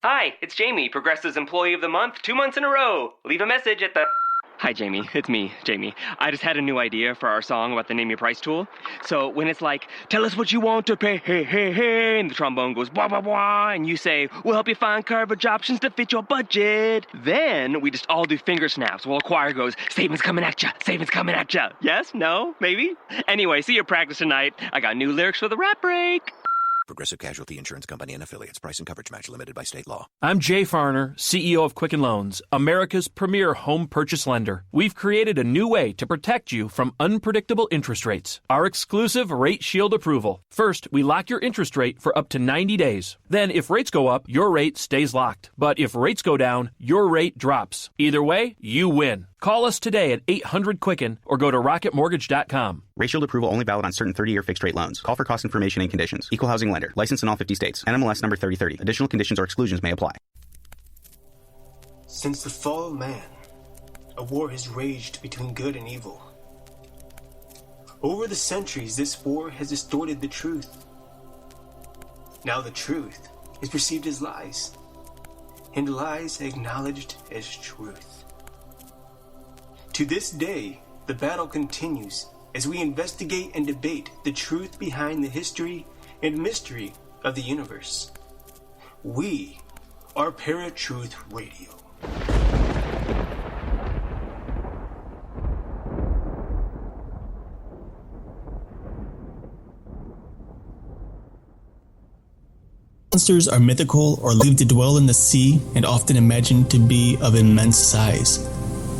Hi, it's Jamie, Progressive's Employee of the Month, 2 months in a row. Leave a message at the... Hi, Jamie. It's me, Jamie. I just had a new idea for our song about the Name Your Price tool. So when it's like, tell us what you want to pay, hey, hey, hey, and the trombone goes, blah, blah, blah, and you say, we'll help you find coverage options to fit your budget. Then we just all do finger snaps while a choir goes, savings coming at ya, savings coming at ya. Yes? No? Maybe? Anyway, see you at practice tonight. I got new lyrics for the rap break. Progressive Casualty Insurance Company and Affiliates. Price and coverage match limited by state law. I'm Jay Farner, CEO of Quicken Loans, America's premier home purchase lender. We've created a new way to protect you from unpredictable interest rates. Our exclusive Rate Shield approval. First, we lock your interest rate for up to 90 days. Then, if rates go up, your rate stays locked. But if rates go down, your rate drops. Either way, you win. Call us today at 800-QUICKEN or go to rocketmortgage.com. Rate Shield approval only valid on certain 30-year fixed-rate loans. Call for cost information and conditions. Equal housing lender. Licensed in all 50 states. NMLS number 3030. Additional conditions or exclusions may apply. Since the fall of man, a war has raged between good and evil. Over the centuries, this war has distorted the truth. Now the truth is perceived as lies, and lies acknowledged as truth. To this day, the battle continues as we investigate and debate the truth behind the history and mystery of the universe. We are Paratruth Radio. Monsters are mythical or believed to dwell in the sea and often imagined to be of immense size.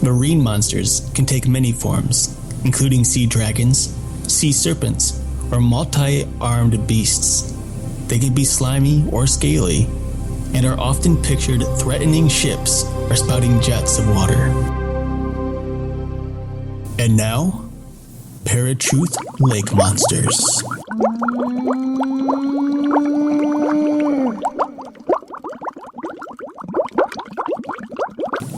Marine monsters can take many forms, including sea dragons, sea serpents, or multi-armed beasts. They can be slimy or scaly, and are often pictured threatening ships or spouting jets of water. And now, Paratruth Lake Monsters.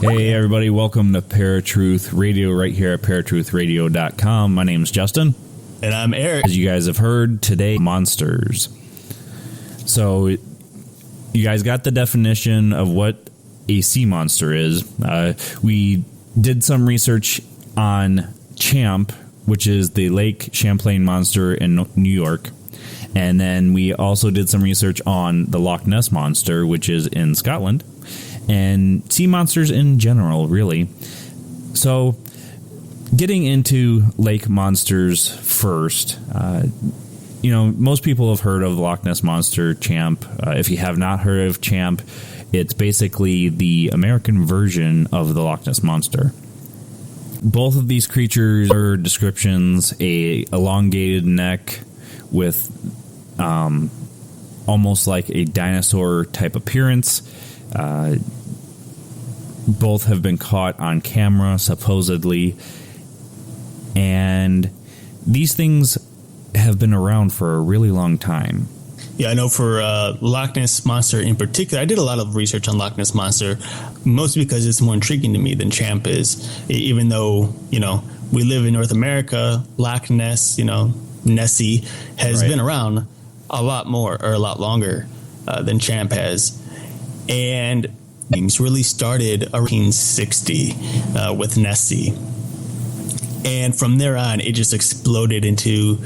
Hey everybody, welcome to Paratruth Radio right here at paratruthradio.com. My name's Justin. And I'm Eric. As you guys have heard, today, monsters. So, you guys got the definition of what a sea monster is. We did some research on Champ, which is the Lake Champlain monster in New York. And then we also did some research on the Loch Ness monster, which is in Scotland. And sea monsters in general, really. So, getting into lake monsters first, most people have heard of the Loch Ness Monster, Champ. If you have not heard of Champ, it's basically the American version of the Loch Ness Monster. Both of these creatures are descriptions: a elongated neck with almost like a dinosaur type appearance. Both have been caught on camera, supposedly, and these things have been around for a really long time. Yeah, I know for Loch Ness Monster in particular, I did a lot of research on Loch Ness Monster, mostly because it's more intriguing to me than Champ is. Even though, we live in North America, Loch Ness, Nessie, has been around a lot more or a lot longer than Champ has. And things really started around 1960 with Nessie. And from there on, it just exploded into,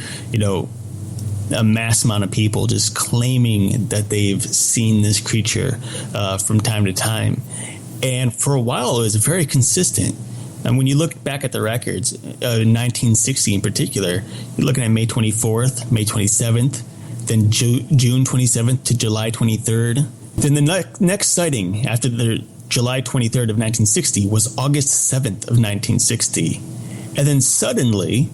a mass amount of people just claiming that they've seen this creature from time to time. And for a while, it was very consistent. And when you look back at the records, 1960 in particular, you're looking at May 24th, May 27th, then June 27th to July 23rd. Then the next sighting after the July 23rd of 1960 was August 7th of 1960. And then suddenly,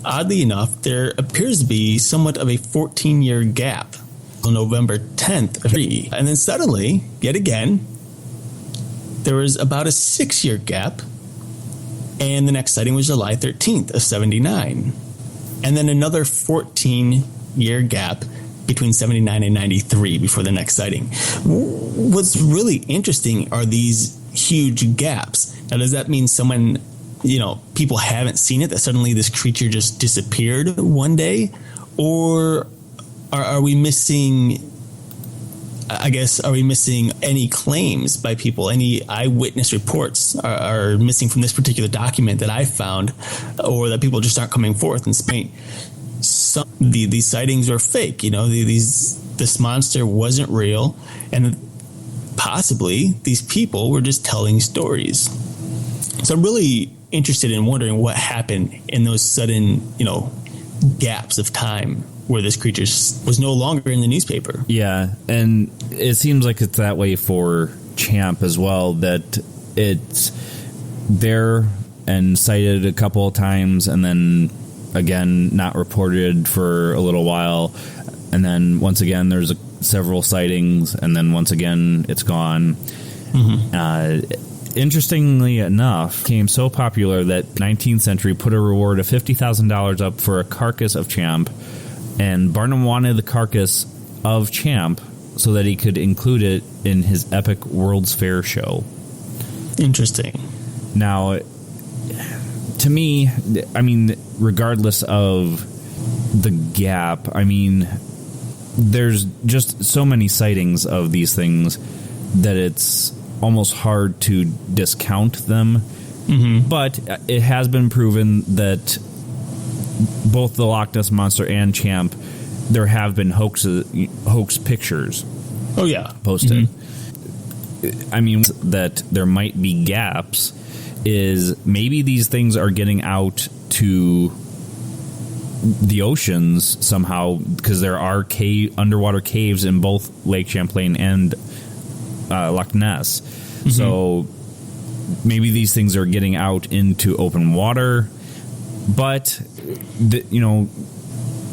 oddly enough, there appears to be somewhat of a 14-year gap on November 10th of 3. And then suddenly, yet again, there was about a 6-year gap. And the next sighting was July 13th of 79. And then another 14-year gap between 79 and 93 before the next sighting. What's really interesting are these huge gaps. Now, does that mean someone, people haven't seen it, that suddenly this creature just disappeared one day? Or are we missing I guess, are we missing any claims by people? Any eyewitness reports are missing from this particular document that I found, or that people just aren't coming forth and saying these sightings are fake? This monster wasn't real, and possibly these people were just telling stories. So I'm really interested in wondering what happened in those sudden, gaps of time where this creature was no longer in the newspaper. Yeah, and it seems like it's that way for Champ as well, that it's there and cited a couple of times, and then again not reported for a little while, and then once again there's several sightings, and then once again it's gone. Interestingly enough, became so popular that 19th Century put a reward of $50,000 up for a carcass of Champ, and Barnum wanted the carcass of Champ so that he could include it in his epic World's Fair show. Interesting. Now, to me, regardless of the gap, there's just so many sightings of these things that it's almost hard to discount them. But it has been proven that both the Loch Ness Monster and Champ, there have been hoax pictures. Oh yeah, posted. That there might be gaps is maybe these things are getting out to the oceans somehow, because there are underwater caves in both Lake Champlain and Loch Ness. So maybe these things are getting out into open water, but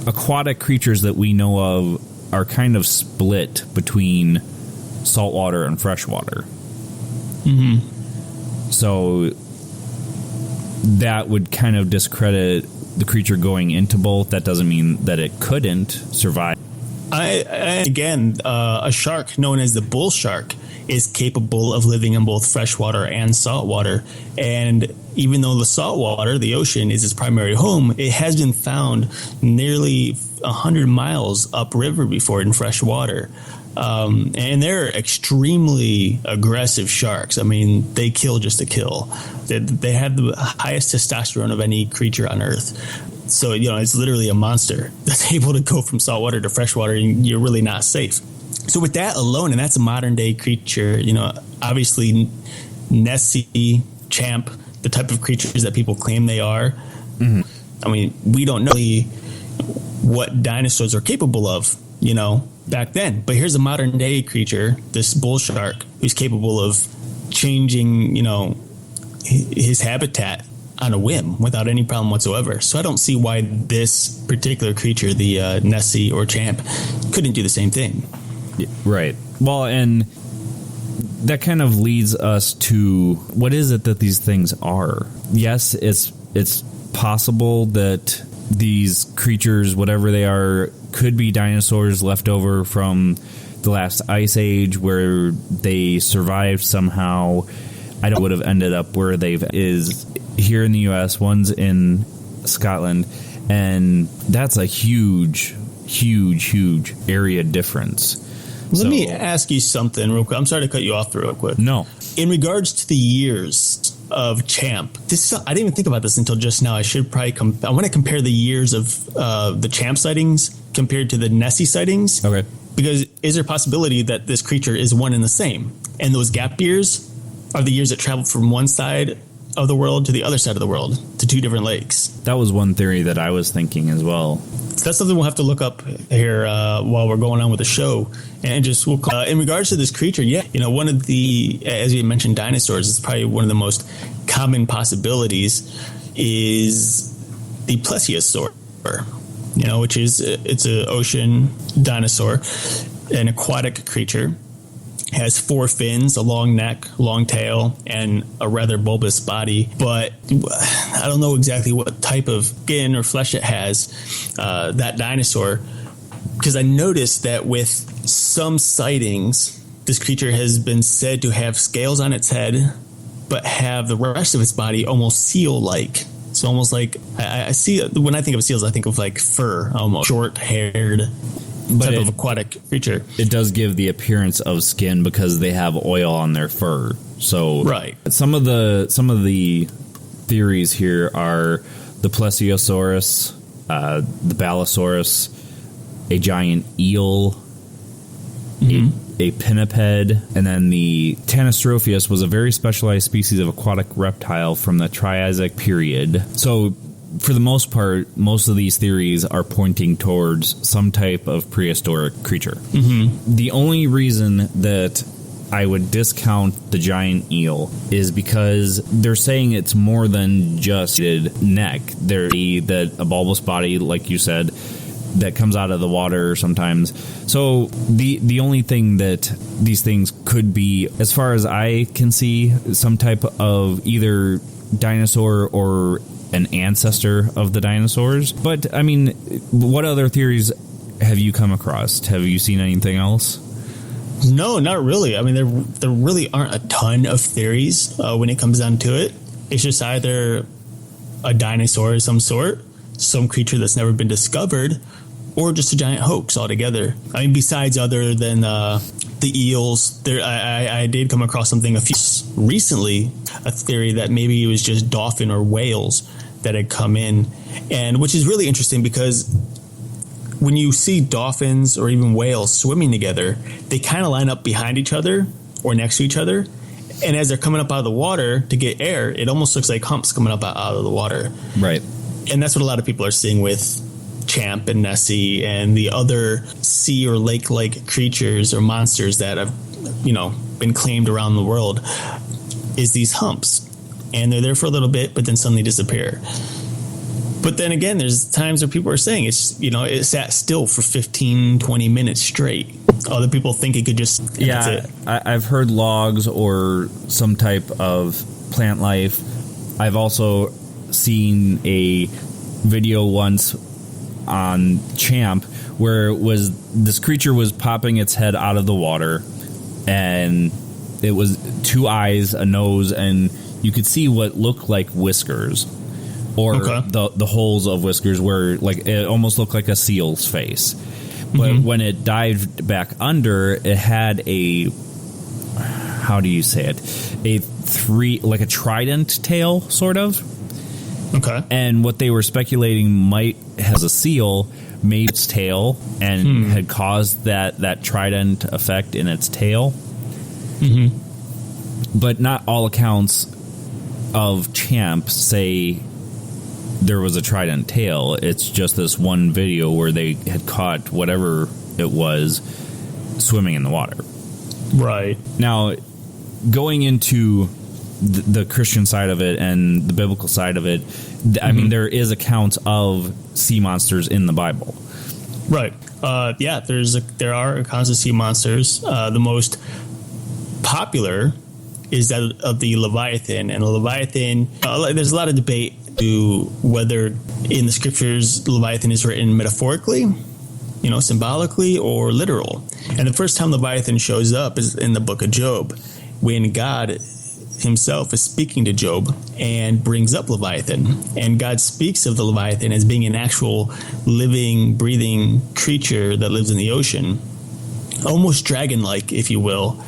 aquatic creatures that we know of are kind of split between saltwater and freshwater. So that would kind of discredit the creature going into both. That doesn't mean that it couldn't survive. A shark known as the bull shark is capable of living in both freshwater and saltwater. And even though the saltwater, the ocean, is its primary home, it has been found nearly 100 miles upriver before in freshwater. And they're extremely aggressive sharks. They kill just to kill. They have the highest testosterone of any creature on Earth. So, it's literally a monster that's able to go from saltwater to freshwater, and you're really not safe. So with that alone, and that's a modern day creature, obviously Nessie, Champ, the type of creatures that people claim they are. We don't know what dinosaurs are capable of, back then. But here's a modern day creature, this bull shark, who's capable of changing, his habitat on a whim without any problem whatsoever. So I don't see why this particular creature, the Nessie or Champ, couldn't do the same thing. Right. Well, and that kind of leads us to what is it that these things are? Yes, it's possible that these creatures, whatever they are, could be dinosaurs left over from the last ice age where they survived somehow. I don't would have ended up where they've is here in the U.S. One's in Scotland, and that's a huge area difference. Let me ask you something real quick. I'm sorry to cut you off real quick. No. In regards to the years of Champ, I didn't even think about this until just now. I should probably I want to compare the years of the Champ sightings compared to the Nessie sightings. Okay. Because is there a possibility that this creature is one and the same? And those gap years are the years that traveled from one side of the world to the other side of the world, to two different lakes. That was one theory that I was thinking as well. So that's something we'll have to look up here while we're going on with the show. And just in regards to this creature, one of the, as you mentioned, dinosaurs is probably one of the most common possibilities is the plesiosaur, which is it's an ocean dinosaur, an aquatic creature. Has 4 fins, a long neck, long tail, and a rather bulbous body. But I don't know exactly what type of skin or flesh it has, that dinosaur, because I noticed that with some sightings, this creature has been said to have scales on its head, but have the rest of its body almost seal-like. It's almost like, I see, when I think of seals, I think of like fur, almost short-haired. type of aquatic creature. It does give the appearance of skin because they have oil on their fur. So right. Some of the theories here are the plesiosaurus, the balosaurus, a giant eel, a pinniped, and then the Tanystropheus was a very specialized species of aquatic reptile from the Triassic period. So for the most part, most of these theories are pointing towards some type of prehistoric creature. The only reason that I would discount the giant eel is because they're saying it's more than just a neck. There's a bulbous body, like you said, that comes out of the water sometimes. So the only thing that these things could be, as far as I can see, some type of either dinosaur or an ancestor of the dinosaurs. But, I mean, what other theories have you come across? Have you seen anything else? No, not really. I mean, there really aren't a ton of theories when it comes down to it. It's just either a dinosaur of some sort, some creature that's never been discovered, or just a giant hoax altogether. I mean, besides other than the eels, I did come across something recently, a theory that maybe it was just dolphin or whales that had come in, and which is really interesting because when you see dolphins or even whales swimming together, they kind of line up behind each other or next to each other. And as they're coming up out of the water to get air, it almost looks like humps coming up out of the water. Right. And that's what a lot of people are seeing with Champ and Nessie and the other sea or lake-like creatures or monsters that have, been claimed around the world, is these humps. And they're there for a little bit, but then suddenly disappear. But then again, there's times where people are saying it sat still for 15, 20 minutes straight. Other people think it could just... Yeah, I've heard logs or some type of plant life. I've also seen a video once on Champ where this creature was popping its head out of the water, and it was two eyes, a nose, and you could see what looked like whiskers. Or the holes of whiskers where it almost looked like a seal's face. But when it dived back under, it had how do you say it? A trident tail, sort of. Okay. And what they were speculating might have a seal made its tail and had caused that trident effect in its tail. But not all accounts of Champ say there was a trident tail. It's just this one video where they had caught whatever it was swimming in the water. Right. Now, going into the Christian side of it and the biblical side of it, I mean, there is accounts of sea monsters in the Bible. Right. Yeah, there are accounts of sea monsters. The most popular is that of the Leviathan. And the Leviathan, there's a lot of debate to whether in the scriptures the Leviathan is written metaphorically, symbolically, or literal. And the first time Leviathan shows up is in the book of Job, when God himself is speaking to Job and brings up Leviathan. And God speaks of the Leviathan as being an actual living, breathing creature that lives in the ocean, almost dragon-like, if you will.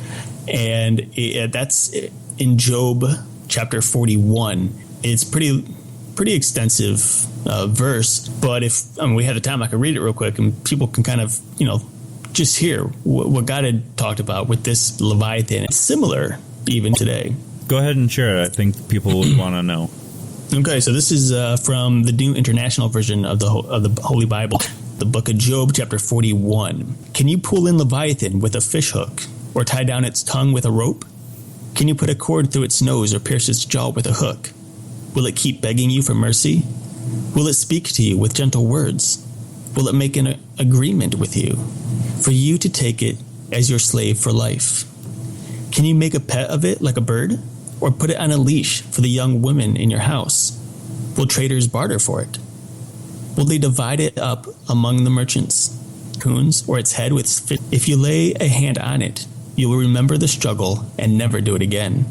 And that's in Job chapter 41. It's pretty extensive verse, but if we had the time, I could read it real quick, and people can kind of just hear what God had talked about with this Leviathan. It's similar even today. Go ahead and share it. I think people would want to know. Okay, so this is from the New International Version of the Holy Bible, the book of Job, chapter 41. Can you pull in Leviathan with a fish hook, or tie down its tongue with a rope? Can you put a cord through its nose or pierce its jaw with a hook? Will it keep begging you for mercy? Will it speak to you with gentle words? Will it make an agreement with you, for you to take it as your slave for life? Can you make a pet of it like a bird, or put it on a leash for the young women in your house? Will traders barter for it? Will they divide it up among the merchants, coons, or its head with fish? If you lay a hand on it, you will remember the struggle and never do it again.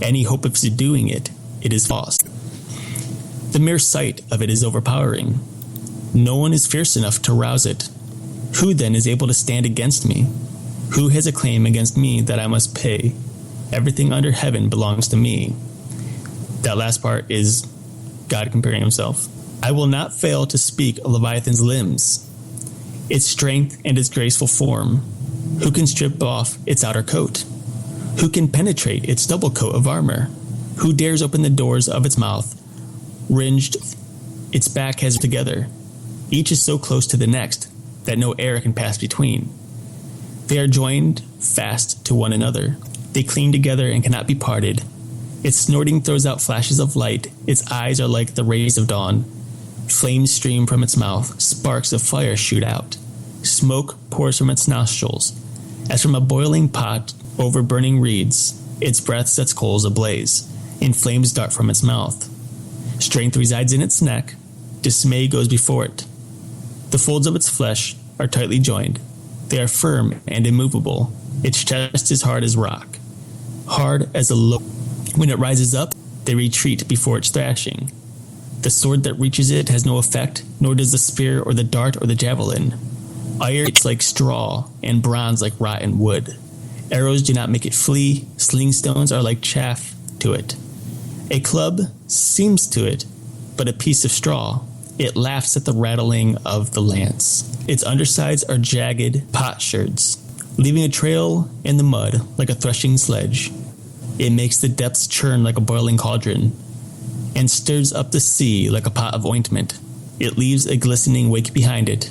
Any hope of subduing it is lost. The mere sight of it is overpowering. No one is fierce enough to rouse it. Who then is able to stand against me? Who has a claim against me that I must pay? Everything under heaven belongs to me. That last part is God comparing himself. I will not fail to speak of Leviathan's limbs, its strength and its graceful form. Who can strip off its outer coat? Who can penetrate its double coat of armor? Who dares open the doors of its mouth? Ringed, its back has together. Each is so close to the next that no air can pass between. They are joined fast to one another. They cling together and cannot be parted. Its snorting throws out flashes of light. Its eyes are like the rays of dawn. Flames stream from its mouth. Sparks of fire shoot out. Smoke pours from its nostrils. As from a boiling pot over burning reeds, its breath sets coals ablaze, and flames dart from its mouth. Strength resides in its neck. Dismay goes before it. The folds of its flesh are tightly joined. They are firm and immovable. Its chest is hard as rock, hard as a loaf. When it rises up, they retreat before its thrashing. The sword that reaches it has no effect, nor does the spear or the dart or the javelin. Iron is like straw, and bronze like rotten wood. Arrows do not make it flee. Sling stones are like chaff to it. A club seems to it but a piece of straw. It laughs at the rattling of the lance. Its undersides are jagged potsherds, leaving a trail in the mud like a threshing sledge. It makes the depths churn like a boiling cauldron, and stirs up the sea like a pot of ointment. It leaves a glistening wake behind it.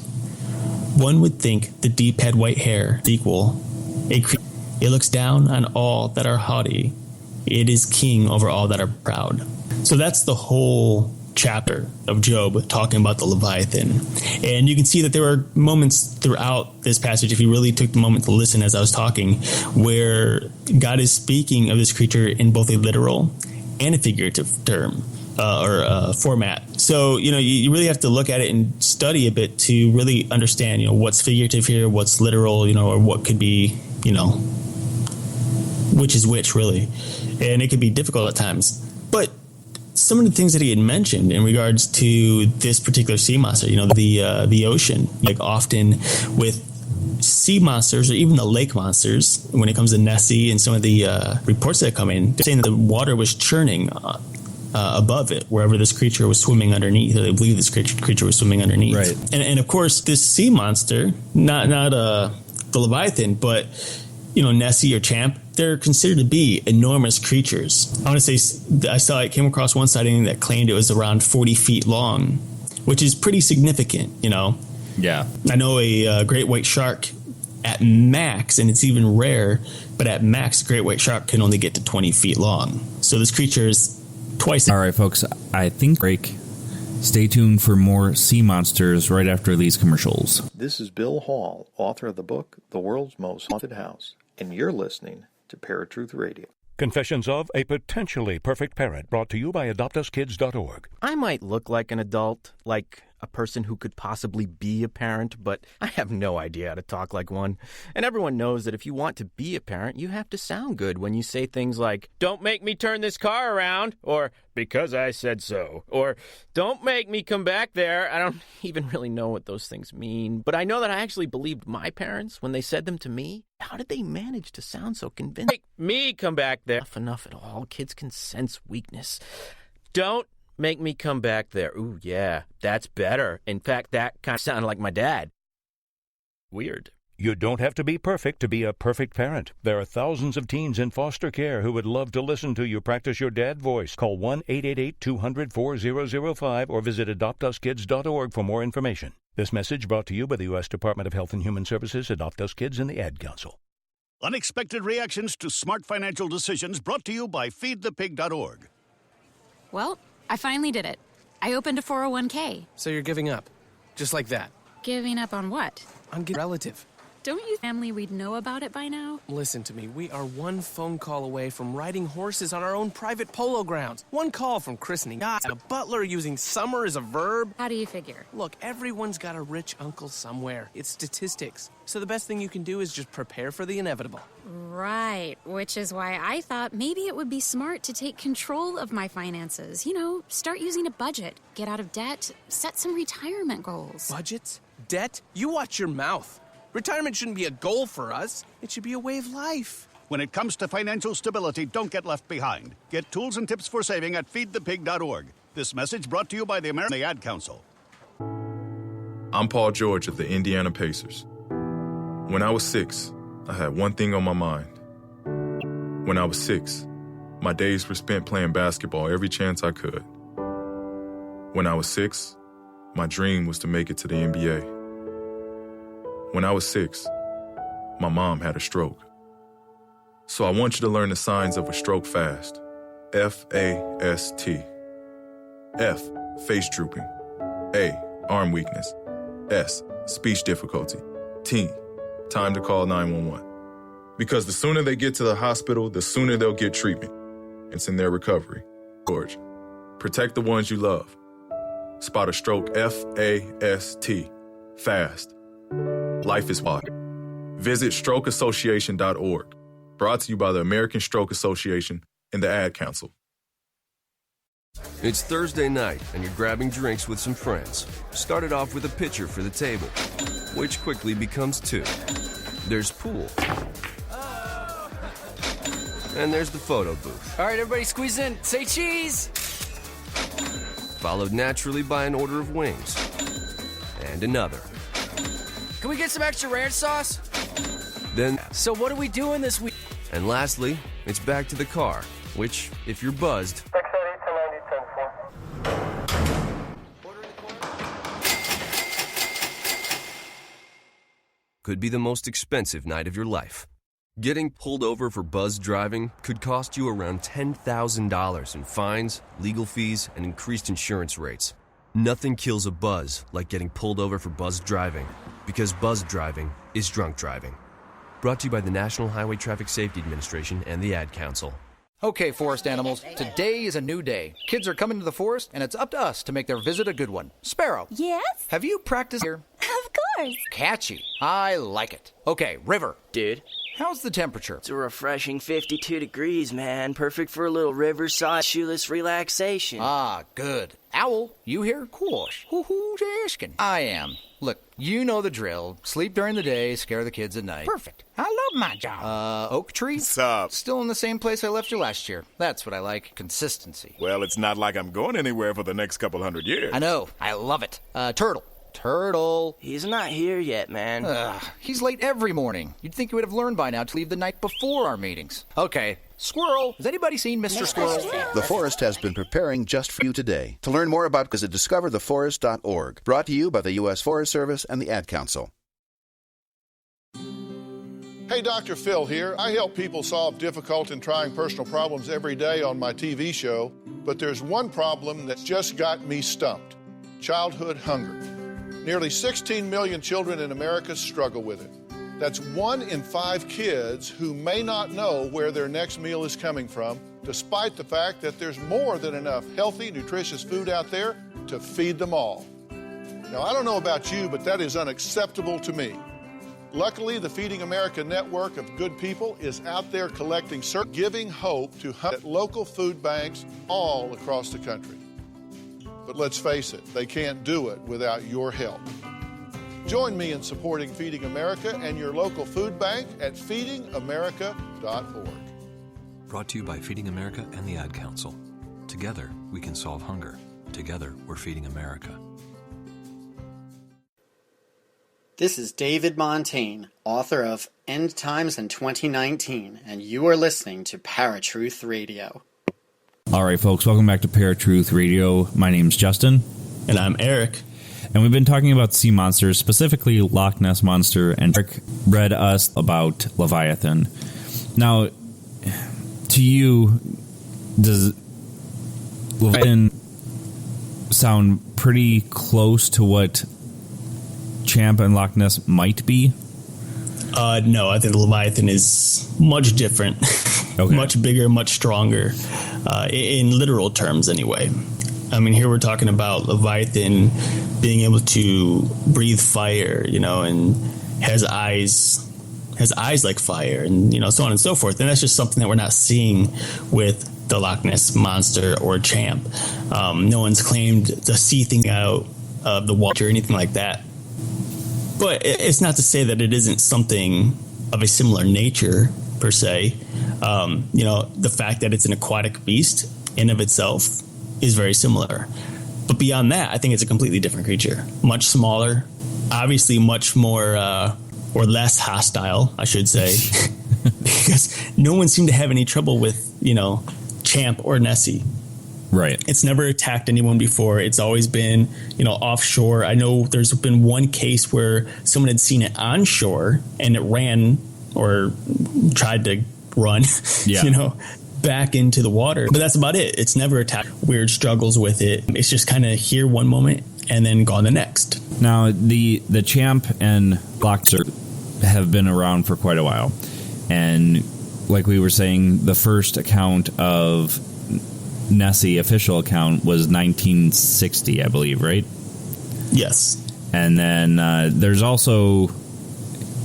One would think the deep had white hair equal. It looks down on all that are haughty. It is king over all that are proud. So that's the whole chapter of Job talking about the Leviathan. And you can see that there are moments throughout this passage, if you really took the moment to listen as I was talking, where God is speaking of this creature in both a literal and a figurative term or format. So, you really have to look at it and study a bit to really understand, what's figurative here, what's literal, or what could be, which is which, really. And it can be difficult at times. But some of the things that he had mentioned in regards to this particular sea monster, the ocean, like often with sea monsters or even the lake monsters, when it comes to Nessie and some of the reports that come in, they're saying that the water was churning above it, wherever this creature was swimming underneath, or they believe this creature was swimming underneath. Right. And of course, this sea monster, not the Leviathan, but Nessie or Champ, they're considered to be enormous creatures. I want to say I came across one sighting that claimed it was around 40 feet long, which is pretty significant, Yeah. I know a great white shark at max, and it's even rare, but at max, a great white shark can only get to 20 feet long. So this creature is twice. All right, folks, I think break. Stay tuned for more sea monsters right after these commercials. This is Bill Hall, author of the book The World's Most Haunted House, and you're listening to Paratruth Radio. Confessions of a Potentially Perfect Parent, brought to you by AdoptUsKids.org. I might look like an adult, like a person who could possibly be a parent, but I have no idea how to talk like one. And everyone knows that if you want to be a parent, you have to sound good when you say things like, "Don't make me turn this car around," or "because I said so," or "Don't make me come back there." I don't even really know what those things mean, but I know that I actually believed my parents when they said them to me. How did they manage to sound so convincing? Make me come back there. Enough at all. Kids can sense weakness. Don't make me come back there. Ooh, yeah, that's better. In fact, that kind of sounded like my dad. Weird. You don't have to be perfect to be a perfect parent. There are thousands of teens in foster care who would love to listen to you practice your dad voice. Call 1-888-200-4005 or visit AdoptUsKids.org for more information. This message brought to you by the U.S. Department of Health and Human Services, Adopt Us Kids, and the Ad Council. Unexpected reactions to smart financial decisions, brought to you by feedthepig.org. Well, I finally did it. I opened a 401k. So you're giving up? Just like that? Giving up on what? On relative. Don't you family we'd know about it by now? Listen to me. We are one phone call away from riding horses on our own private polo grounds. One call from christening yachts and a butler using summer as a verb. How do you figure? Look, everyone's got a rich uncle somewhere. It's statistics. So the best thing you can do is just prepare for the inevitable. Right, which is why I thought maybe it would be smart to take control of my finances. Start using a budget, get out of debt, set some retirement goals. Budgets? Debt? You watch your mouth. Retirement shouldn't be a goal for us. It should be a way of life. When it comes to financial stability, don't get left behind. Get tools and tips for saving at feedthepig.org. This message brought to you by the American Ad Council. I'm Paul George of the Indiana Pacers. When I was 6, I had one thing on my mind. When I was 6, my days were spent playing basketball every chance I could. When I was 6, my dream was to make it to the NBA. When I was 6, my mom had a stroke. So I want you to learn the signs of a stroke fast. F-A-S-T. F, face drooping. A, arm weakness. S, speech difficulty. T, time to call 911. Because the sooner they get to the hospital, the sooner they'll get treatment. It's in their recovery. George, protect the ones you love. Spot a stroke, F-A-S-T. Fast. Life is hard. Visit strokeassociation.org. Brought to you by the American Stroke Association and the Ad Council. It's Thursday night, and you're grabbing drinks with some friends. Started off with a pitcher for the table, which quickly becomes 2. There's pool. And there's the photo booth. All right, everybody squeeze in. Say cheese! Followed naturally by an order of wings. And another. Can we get some extra ranch sauce? Then, so what are we doing this week? And lastly, it's back to the car, which, if you're buzzed, could be the most expensive night of your life. Getting pulled over for buzzed driving could cost you around $10,000 in fines, legal fees, and increased insurance rates. Nothing kills a buzz like getting pulled over for buzzed driving, because buzzed driving is drunk driving. Brought to you by the National Highway Traffic Safety Administration and the Ad Council. Okay, forest animals, today is a new day. Kids are coming to the forest, and it's up to us to make their visit a good one. Sparrow. Yes? Have you practiced here? Of course. Catchy. I like it. Okay, River. Dude. How's the temperature? It's a refreshing 52 degrees, man. Perfect for a little riverside shoeless relaxation. Ah, good. Owl, you here? Course. Who's asking? I am. Look, you know the drill. Sleep during the day, scare the kids at night. Perfect. I love my job. Oak tree? What's up? Still in the same place I left you last year. That's what I like. Consistency. Well, it's not like I'm going anywhere for the next couple hundred years. I know. I love it. Turtle. Turtle. He's not here yet, man. He's late every morning. You'd think he would have learned by now to leave the night before our meetings. Okay. Squirrel. Has anybody seen Mr. Squirrel? The Forest has been preparing just for you today. To learn more about, visit discovertheforest.org. Brought to you by the U.S. Forest Service and the Ad Council. Hey, Dr. Phil here. I help people solve difficult and trying personal problems every day on my TV show, but there's one problem that's just got me stumped: childhood hunger. Nearly 16 million children in America struggle with it. That's 1 in 5 kids who may not know where their next meal is coming from, despite the fact that there's more than enough healthy, nutritious food out there to feed them all. Now, I don't know about you, but that is unacceptable to me. Luckily, the Feeding America network of good people is out there collecting, giving hope to at local food banks all across the country. But let's face it, they can't do it without your help. Join me in supporting Feeding America and your local food bank at feedingamerica.org. Brought to you by Feeding America and the Ad Council. Together, we can solve hunger. Together, we're feeding America. This is David Montaigne, author of End Times in 2019, and you are listening to Paratruth Radio. All right, folks, welcome back to Paratruth Radio. My name's Justin. And I'm Eric. And we've been talking about sea monsters, specifically Loch Ness Monster, and Eric read us about Leviathan. Now, to you, does Leviathan sound pretty close to what Champ and Loch Ness might be? No, I think Leviathan is much different. Okay. Much bigger, much stronger, in literal terms anyway. I mean, here we're talking about Leviathan being able to breathe fire, and has eyes like fire, and, so on and so forth. And that's just something that we're not seeing with the Loch Ness Monster or Champ. No one's claimed to see things out of the water or anything like that. But it's not to say that it isn't something of a similar nature, per se. The fact that it's an aquatic beast in of itself is very similar. But beyond that, I think it's a completely different creature. Much smaller, obviously much more or less hostile, I should say, because no one seemed to have any trouble with, Champ or Nessie. Right. It's never attacked anyone before. It's always been, offshore. I know there's been one case where someone had seen it onshore and it ran or tried to run, back into the water. But that's about it. It's never attacked. Weird struggles with it. It's just kind of here one moment and then gone the next. Now, the Champ and Boxer have been around for quite a while. And like we were saying, the first account of Nessie, official account, was 1960, I believe, right? Yes. And then there's also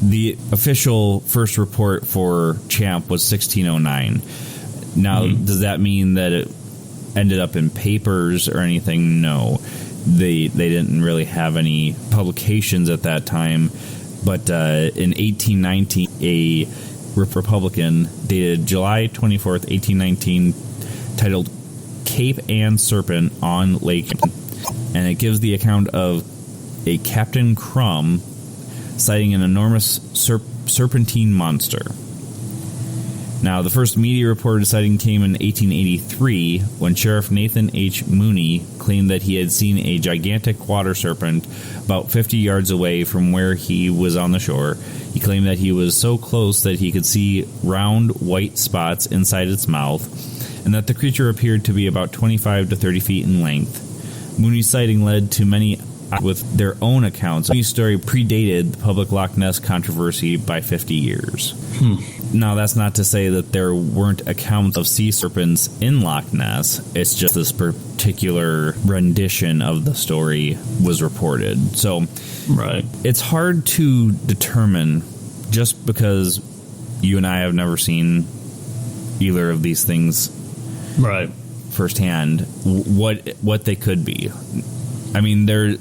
the official first report for Champ was 1609. Now, does that mean that it ended up in papers or anything? No. They didn't really have any publications at that time. But in 1819, a Republican dated July 24th, 1819, titled Cape Ann Serpent on Lake, and it gives the account of a Captain Crumb sighting an enormous serpentine monster. Now, the first media reported sighting came in 1883 when Sheriff Nathan H. Mooney claimed that he had seen a gigantic water serpent about 50 yards away from where he was on the shore. He claimed that he was so close that he could see round white spots inside its mouth, and that the creature appeared to be about 25 to 30 feet in length. Mooney's sighting led to many with their own accounts. Mooney's story predated the public Loch Ness controversy by 50 years. Now, that's not to say that there weren't accounts of sea serpents in Loch Ness. It's just this particular rendition of the story was reported. So, right, it's hard to determine, just because you and I have never seen either of these things right firsthand, what they could be. I mean, they're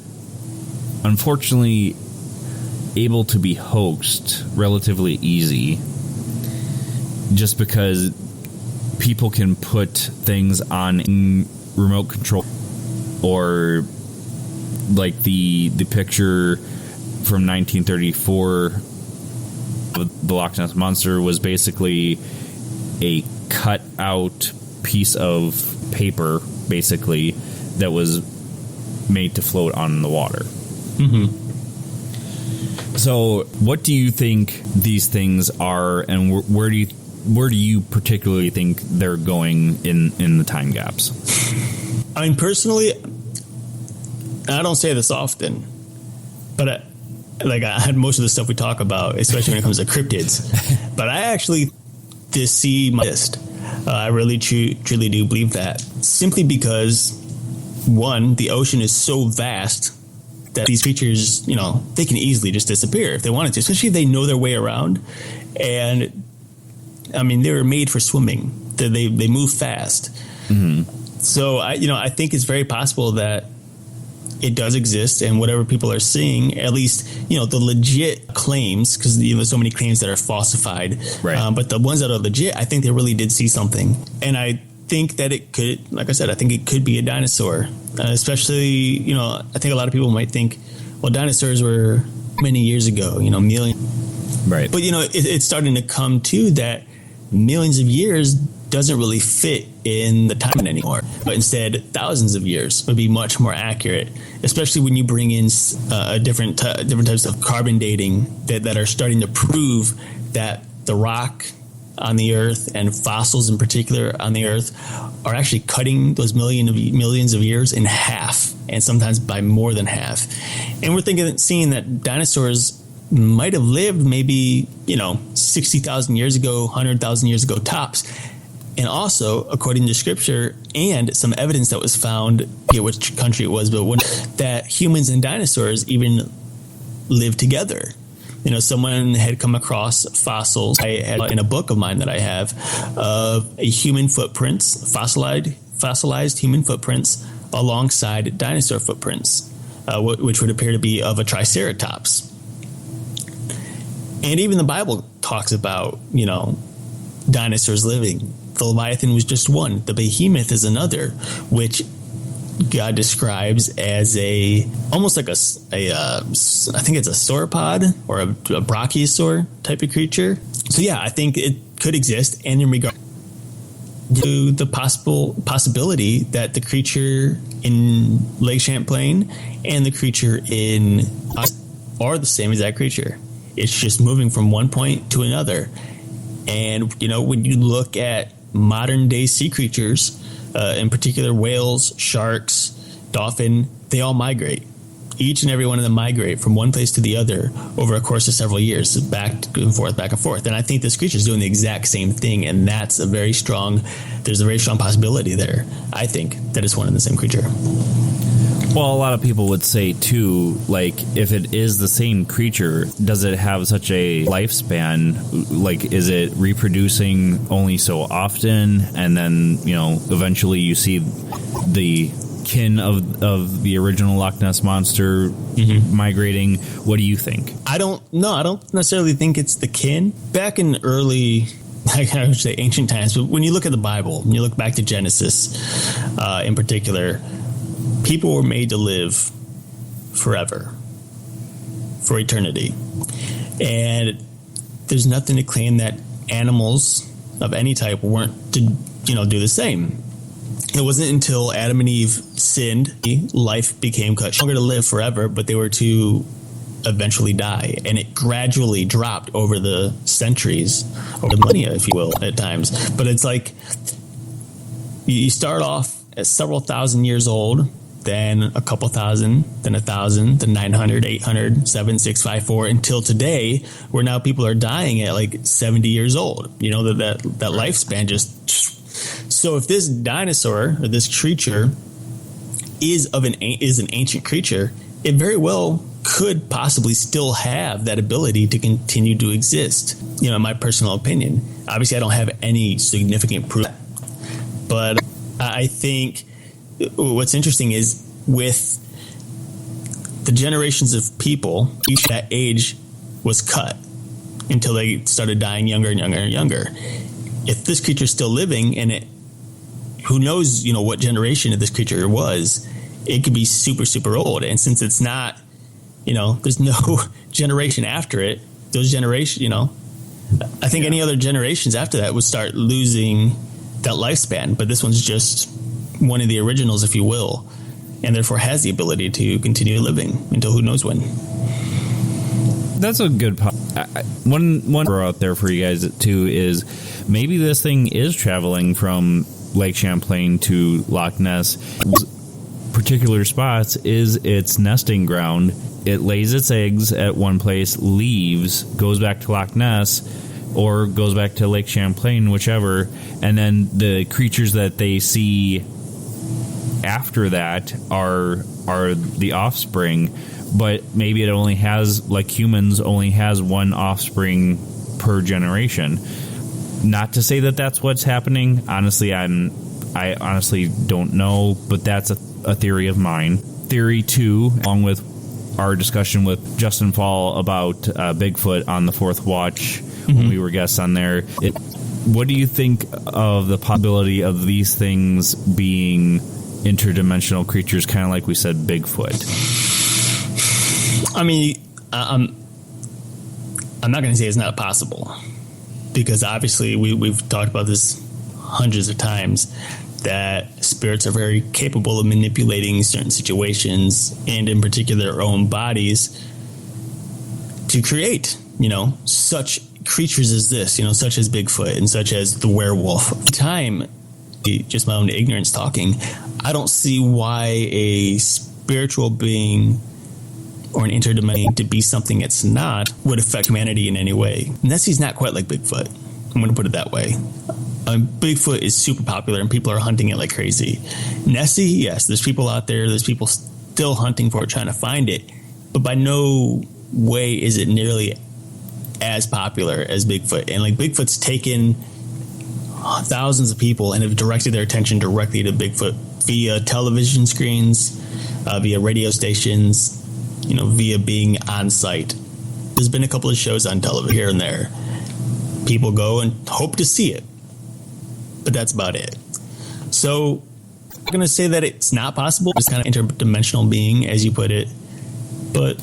unfortunately able to be hoaxed relatively easy, just because people can put things on remote control, or like the picture from 1934 of the Loch Ness Monster was basically a cut out piece of paper, basically, that was made to float on the water. So what do you think these things are, and where do you particularly think they're going in the time gaps? I mean, personally, I don't say this often, but I had most of the stuff we talk about, especially when it comes to cryptids, but I actually see my list. I really truly do believe that, simply because, one, the ocean is so vast that these creatures, they can easily just disappear if they wanted to, especially if they know their way around. And I mean, they were made for swimming. They move fast. So I think it's very possible that it does exist, and whatever people are seeing, at least, the legit claims, because there's so many claims that are falsified, right? But the ones that are legit, I think they really did see something. And I think that it could, like I said, I think it could be a dinosaur, especially, I think a lot of people might think, well, dinosaurs were many years ago, millions. Right. But, it's starting to come to that millions of years doesn't really fit in the time anymore, but instead thousands of years would be much more accurate, especially when you bring in different types of carbon dating that are starting to prove that the rock on the Earth, and fossils in particular on the Earth, are actually cutting those millions of years in half, and sometimes by more than half. And we're seeing that dinosaurs might have lived maybe 60,000 years ago, 100,000 years ago tops. And also, according to scripture and some evidence that was found, I forget which country it was, but that humans and dinosaurs even lived together. Someone had come across fossils in a book of mine that I have of a human footprints, fossilized human footprints alongside dinosaur footprints. which would appear to be of a triceratops. And even the Bible talks about, dinosaurs living. The Leviathan was just one. The behemoth is another, which God describes as almost like I think it's a sauropod or a brachiosaur type of creature. So yeah, I think it could exist. And in regard to the possibility that the creature in Lake Champlain and the creature in are the same exact creature. It's just moving from one point to another. And, when you look at modern day sea creatures, in particular whales, sharks, dolphin, they all migrate. Each and every one of them migrate from one place to the other over a course of several years, back and forth. And I think this creature is doing the exact same thing. And there's a very strong possibility there, I think, that it's one and the same creature. Well, a lot of people would say, too, like, if it is the same creature, does it have such a lifespan? Like, is it reproducing only so often? And then, eventually you see the kin of the original Loch Ness Monster migrating. What do you think? I don't necessarily think it's the kin. Back in early, I would say ancient times, but when you look at the Bible, when you look back to Genesis in particular, people were made to live forever, for eternity. And there's nothing to claim that animals of any type weren't to, do the same. It wasn't until Adam and Eve sinned, life became cut short to live forever, but they were to eventually die. And it gradually dropped over the centuries, or the millennia, if you will, at times. But it's like you start off at several thousand years old, then a couple thousand, then 1,000, then 900, 800, 7, 6, 5, 4, until today, where now people are dying at like 70 years old. That lifespan just. So if this dinosaur or this creature is an ancient creature, it very well could possibly still have that ability to continue to exist. In my personal opinion. Obviously, I don't have any significant proof, but I think what's interesting is with the generations of people, each that age was cut until they started dying younger and younger and younger. If this creature is still living, and who knows, what generation of this creature was, it could be super, super old. And since it's not, there's no generation after it, those generations, I think any other generations after that would start losing that lifespan. But this one's just one of the originals, if you will, and therefore has the ability to continue living until who knows when. That's a good one out there for you guys too is maybe this thing is traveling from Lake Champlain to Loch Ness. Particular spots is its nesting ground. It lays its eggs at one place, leaves, goes back to Loch Ness, or goes back to Lake Champlain, whichever, and then the creatures that they see after that are the offspring. But maybe it only has, like humans, only has one offspring per generation. Not to say that that's what's happening. Honestly, I honestly don't know, but that's a theory of mine. Theory 2, along with our discussion with Justin Fall about Bigfoot on the Fourth Watch when we were guests on there. What do you think of the possibility of these things being interdimensional creatures, kind of like we said, Bigfoot? I mean, I'm not going to say it's not possible, because obviously we've talked about this hundreds of times, that spirits are very capable of manipulating certain situations, and in particular their own bodies, to create, such creatures as this, such as Bigfoot and such as the werewolf. At the time, just my own ignorance talking, I don't see why a spiritual being or an interdimensional to be something it's not would affect humanity in any way. Nessie's not quite like Bigfoot. I'm going to put it that way. Bigfoot is super popular and people are hunting it like crazy. Nessie, yes, there's people out there, there's people still hunting for it, trying to find it, but by no way is it nearly as popular as Bigfoot. And like Bigfoot's taken thousands of people and have directed their attention directly to Bigfoot via television screens, via radio stations, via being on site. There's been a couple of shows on television here and there. People go and hope to see it, but that's about it. So I'm going to say that it's not possible. It's kind of interdimensional being, as you put it, but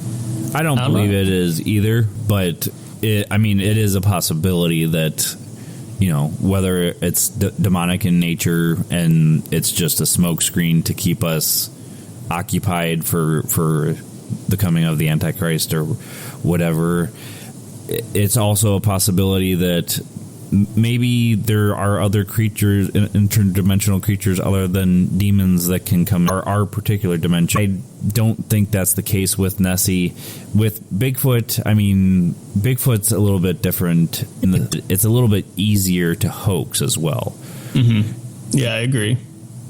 I don't believe it is either, but it is a possibility that, whether it's demonic in nature and it's just a smokescreen to keep us occupied for the coming of the Antichrist or whatever. It's also a possibility that maybe there are other creatures, interdimensional creatures other than demons that can come our particular dimension. I don't think that's the case with Nessie. With Bigfoot, Bigfoot's a little bit different. It's a little bit easier to hoax as well. Mm-hmm. Yeah, I agree.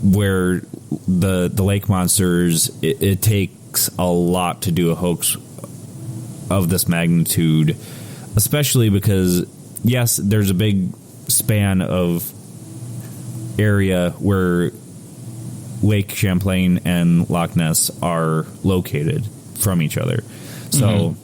Where the lake monsters, it takes a lot to do a hoax of this magnitude, especially because yes, there's a big span of area where Lake Champlain and Loch Ness are located from each other. So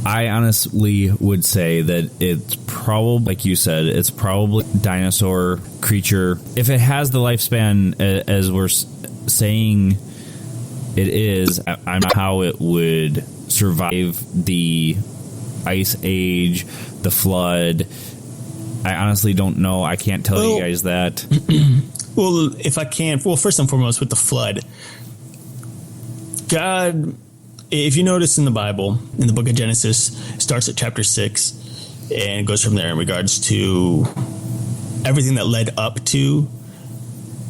I honestly would say that it's probably, like you said, it's probably dinosaur creature. If it has the lifespan as we're saying it is, I don't know how it would survive the Ice Age, the flood. I honestly don't know. I can't tell you guys that. Well, if I can, first and foremost, with the flood, God, if you notice in the Bible, in the book of Genesis, starts at chapter 6 and goes from there in regards to everything that led up to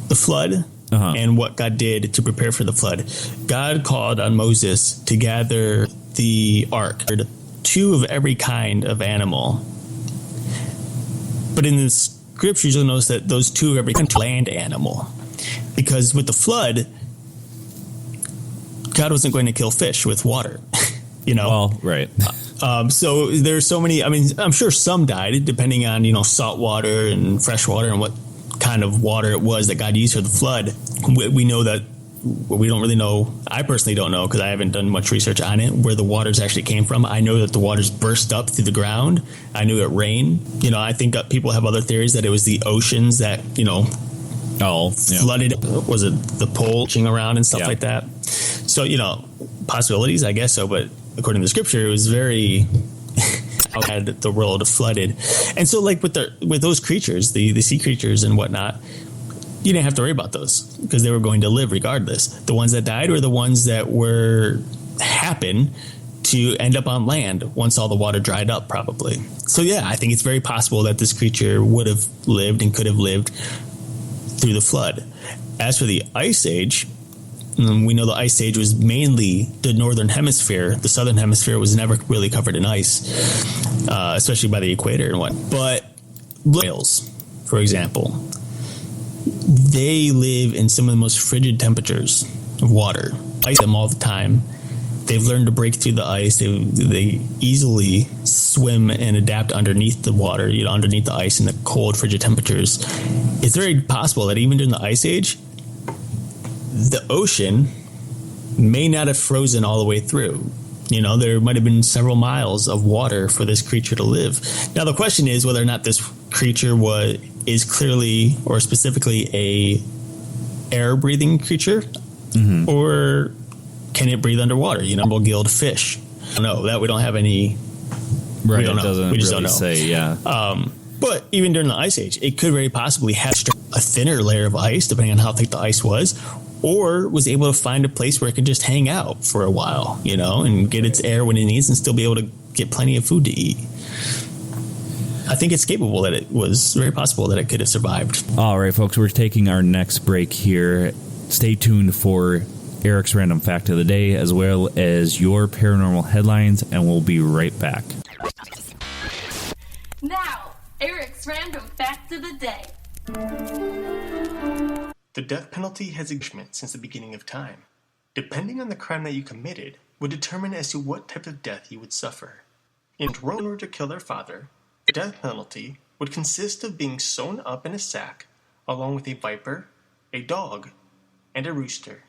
the flood and what God did to prepare for the flood. God called on Moses to gather the ark, 2 of every kind of animal. But in the scriptures, you'll notice that those 2 of every kind of land animal. Because with the flood, God wasn't going to kill fish with water, Well, right. So there's so many, I'm sure some died, depending on, salt water and fresh water and what kind of water it was that God used for the flood. We know that. We don't really know. I personally don't know because I haven't done much research on it, where the waters actually came from. I know that the waters burst up through the ground. I knew it rained. I think that people have other theories that it was the oceans that, flooded. Was it the pole reaching around and stuff like that? So, possibilities, I guess so. But according to the scripture, it was very had the world flooded. And so like with those creatures, the sea creatures and whatnot, you didn't have to worry about those because they were going to live regardless. The ones that died were the ones that happen to end up on land once all the water dried up, probably. So yeah, I think it's very possible that this creature would have lived and could have lived through the flood. As for the Ice Age, we know the Ice Age was mainly the northern hemisphere. The southern hemisphere was never really covered in ice, especially by the equator and what. But whales, for example, they live in some of the most frigid temperatures of water. Ice them all the time. They've learned to break through the ice. They easily swim and adapt underneath the water, underneath the ice in the cold, frigid temperatures. It's very possible that even during the Ice Age, the ocean may not have frozen all the way through. There might have been several miles of water for this creature to live. Now, the question is whether or not this creature is clearly or specifically a air-breathing creature, or can it breathe underwater? Gilled fish. No, that we don't have any. Right, we don't it know. doesn't we just really don't know. Say, yeah. But even during the Ice Age, it could very possibly have a thinner layer of ice, depending on how thick the ice was, or was able to find a place where it could just hang out for a while, and get its air when it needs and still be able to get plenty of food to eat. I think it's capable that it was very possible that it could have survived. All right, folks, we're taking our next break here. Stay tuned for Eric's Random Fact of the Day, as well as your paranormal headlines, and we'll be right back. Now, Eric's Random Fact of the Day. The death penalty has existed since the beginning of time. Depending on the crime that you committed, would determine as to what type of death you would suffer. In order to kill their father, the death penalty would consist of being sewn up in a sack along with a viper, a dog, and a rooster.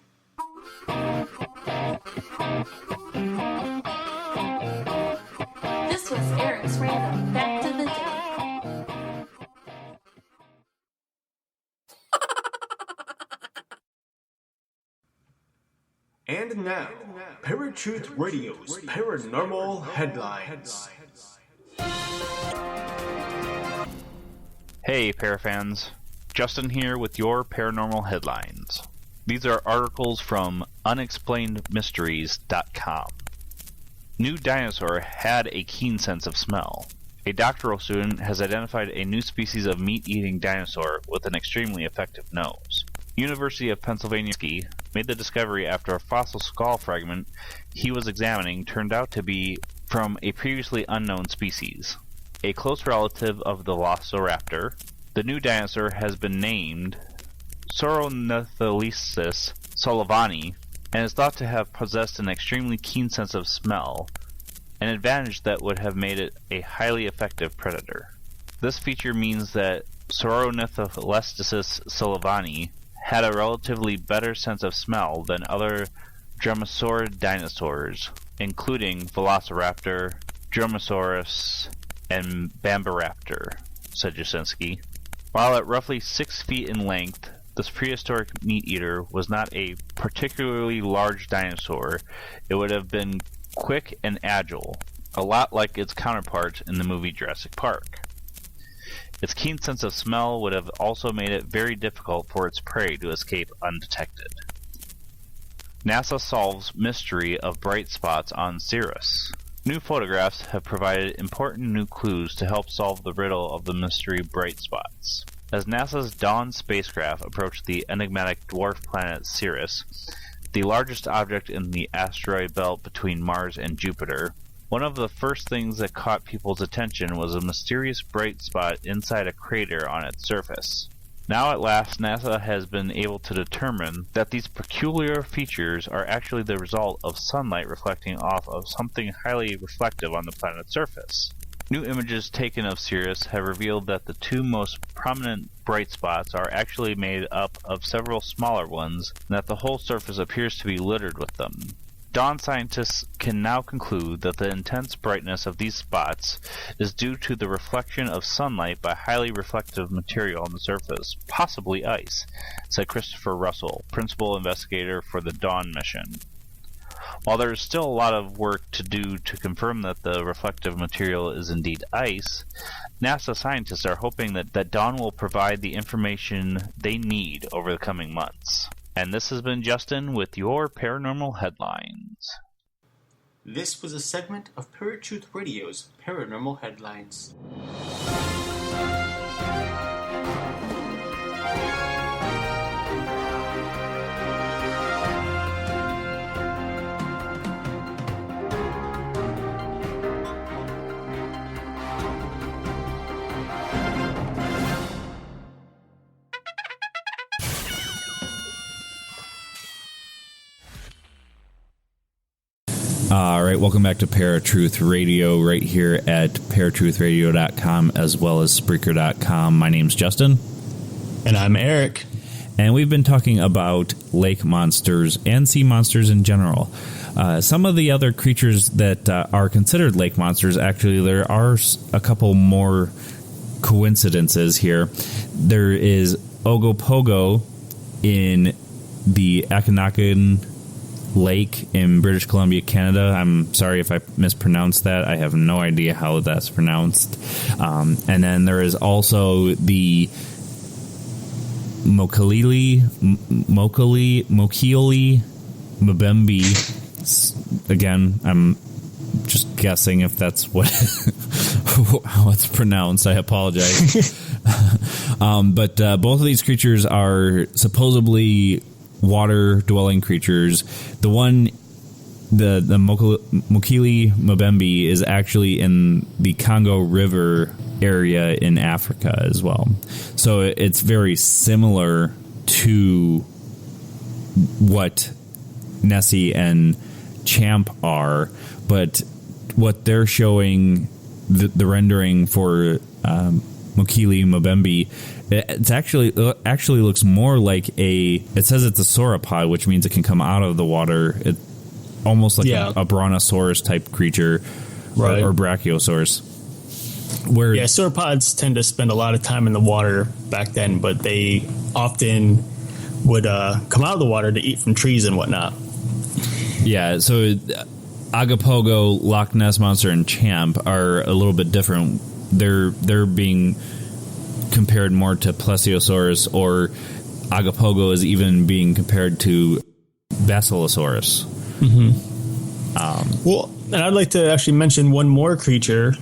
This was Eric's random fact of the day. And now, Paratruth Radio's Paranormal Headlines. Hey, Parafans. Justin here with your Paranormal Headlines. These are articles from unexplainedmysteries.com. New dinosaur had a keen sense of smell. A doctoral student has identified a new species of meat-eating dinosaur with an extremely effective nose. University of Pennsylvania made the discovery after a fossil skull fragment he was examining turned out to be from a previously unknown species, a close relative of the Velociraptor. The new dinosaur has been named Sauronethalesis sullivani and is thought to have possessed an extremely keen sense of smell, an advantage that would have made it a highly effective predator. This feature means that Sauronethalesis sullivani had a relatively better sense of smell than other dromaeosaurid dinosaurs, including Velociraptor, Dromaeosaurus, and Bambaraptor, said Jasinski. While at roughly 6 feet in length, this prehistoric meat-eater was not a particularly large dinosaur. It would have been quick and agile, a lot like its counterpart in the movie Jurassic Park. Its keen sense of smell would have also made it very difficult for its prey to escape undetected. NASA solves mystery of bright spots on Sirius. New photographs have provided important new clues to help solve the riddle of the mystery bright spots. As NASA's Dawn spacecraft approached the enigmatic dwarf planet Sirius, the largest object in the asteroid belt between Mars and Jupiter, one of the first things that caught people's attention was a mysterious bright spot inside a crater on its surface. Now at last, NASA has been able to determine that these peculiar features are actually the result of sunlight reflecting off of something highly reflective on the planet's surface. New images taken of Sirius have revealed that the two most prominent bright spots are actually made up of several smaller ones, and that the whole surface appears to be littered with them. Dawn scientists can now conclude that the intense brightness of these spots is due to the reflection of sunlight by highly reflective material on the surface, possibly ice, said Christopher Russell, principal investigator for the Dawn mission. While there is still a lot of work to do to confirm that the reflective material is indeed ice, NASA scientists are hoping that Dawn will provide the information they need over the coming months. And this has been Justin with your Paranormal Headlines. This was a segment of Paratruth Radio's Paranormal Headlines. All right, welcome back to Paratruth Radio right here at paratruthradio.com as well as Spreaker.com. My name's Justin. And I'm Eric. And we've been talking about lake monsters and sea monsters in general. Some of the other creatures that are considered lake monsters, actually, there are a couple more coincidences here. There is Ogopogo in the Okanagan Lake in British Columbia, Canada. I'm sorry if I mispronounced that. I have no idea how that's pronounced. And then there is also the Mokeele Mbembe. Again, I'm just guessing if that's what how it's pronounced. I apologize. But both of these creatures are supposedly water-dwelling creatures. The one, the Mokeele Mbembe, is actually in the Congo River area in Africa as well. So it's very similar to what Nessie and Champ are, but what they're showing, the rendering for Mokele Mbembe. It's actually looks more like it says it's a sauropod, which means it can come out of the water. It almost like a brontosaurus type creature, right, or brachiosaurus. Where sauropods tend to spend a lot of time in the water back then, but they often would come out of the water to eat from trees and whatnot. Yeah, so Agapogo, Loch Ness Monster, and Champ are a little bit different. They're being compared more to Plesiosaurus, or Agapogo is even being compared to Basilosaurus. Well, and I'd like to actually mention one more creature,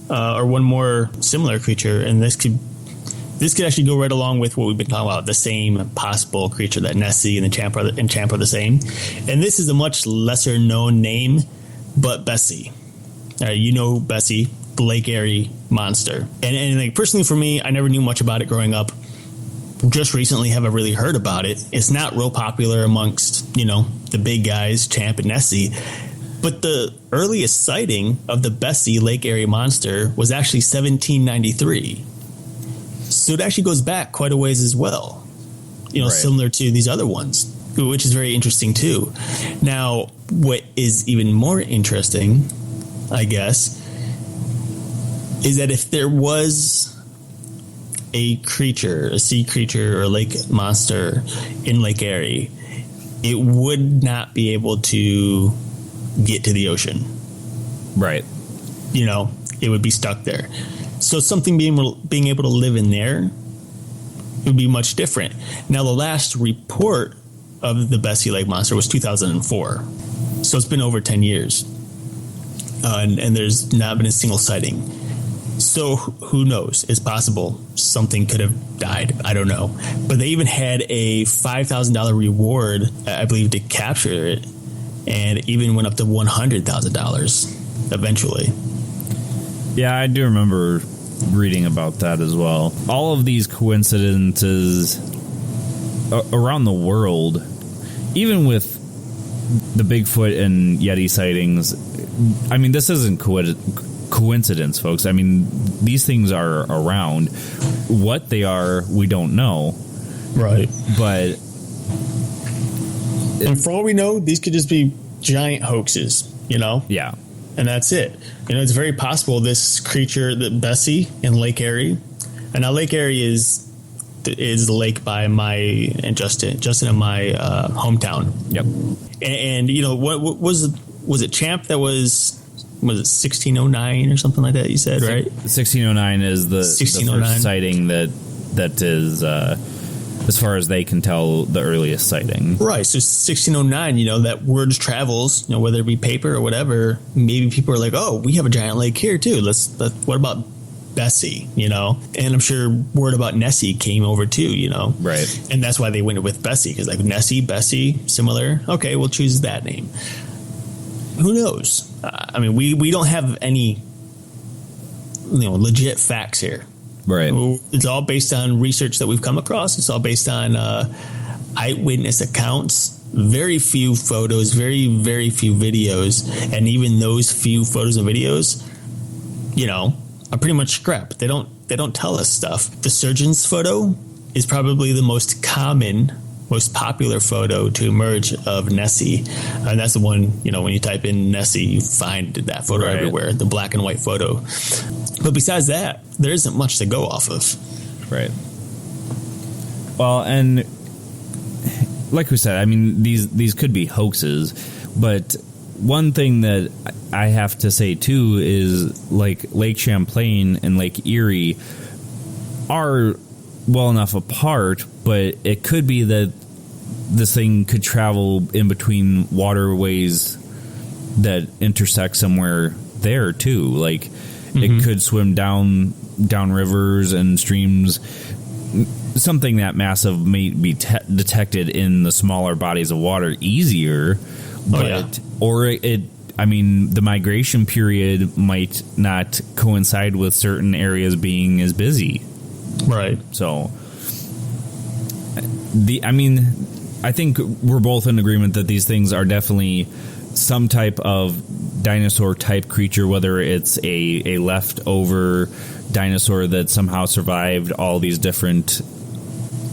or one more similar creature, and this could actually go right along with what we've been talking about, the same possible creature that Nessie and Champ are the same. And this is a much lesser known name, but Bessie. You know Bessie, the Lake Erie monster. And like, personally for me, I never knew much about it growing up. Just recently have I really heard about it. It's not real popular amongst, the big guys, Champ and Nessie. But the earliest sighting of the Bessie Lake Erie monster was actually 1793. So it actually goes back quite a ways as well, right, similar to these other ones, which is very interesting too. Now, what is even more interesting, I guess, is that if there was a creature, a sea creature or a lake monster in Lake Erie, it would not be able to get to the ocean. Right. It would be stuck there. So something being able to live in there would be much different. Now, the last report of the Bessie Lake monster was 2004. So it's been over 10 years. And there's not been a single sighting. So who knows? It's possible something could have died. I don't know. But they even had a $5,000 reward, I believe, to capture it. And it even went up to $100,000 eventually. Yeah, I do remember reading about that as well. All of these coincidences around the world, even with the Bigfoot and Yeti sightings, I mean, this isn't coincidence, folks. I mean, these things are around. What they are, we don't know. Right. But... And for all we know, these could just be giant hoaxes, Yeah. And that's it. It's very possible this creature, that Bessie in Lake Erie, and now Lake Erie is the lake by my and Justin and my hometown. Yep. And what was it Champ that was it 1609 or something like that? You said, right? 1609 is the first sighting that is. As far as they can tell, the earliest sighting. Right. So 1609, that word travels, whether it be paper or whatever. Maybe people are like, oh, we have a giant lake here too. What about Bessie, And I'm sure word about Nessie came over too, Right. And that's why they went with Bessie, because like Nessie, Bessie, similar. Okay, we'll choose that name. Who knows? I mean, we don't have any, legit facts here. Right. It's all based on research that we've come across. It's all based on eyewitness accounts. Very few photos, very, very few videos. And even those few photos and videos, are pretty much scrap. They don't tell us stuff. The surgeon's photo is probably the most common, most popular photo to emerge of Nessie. And that's the one, when you type in Nessie, you find that photo everywhere, the black and white photo. But besides that, there isn't much to go off of. Right. Well, and like we said, I mean, these could be hoaxes, but one thing that I have to say too is like Lake Champlain and Lake Erie are well enough apart, but it could be that this thing could travel in between waterways that intersect somewhere there too. Like it could swim down rivers and streams. Something that massive may be detected in the smaller bodies of water easier, but the migration period might not coincide with certain areas being as busy. Right. So I think we're both in agreement that these things are definitely some type of dinosaur type creature, whether it's a leftover dinosaur that somehow survived all these different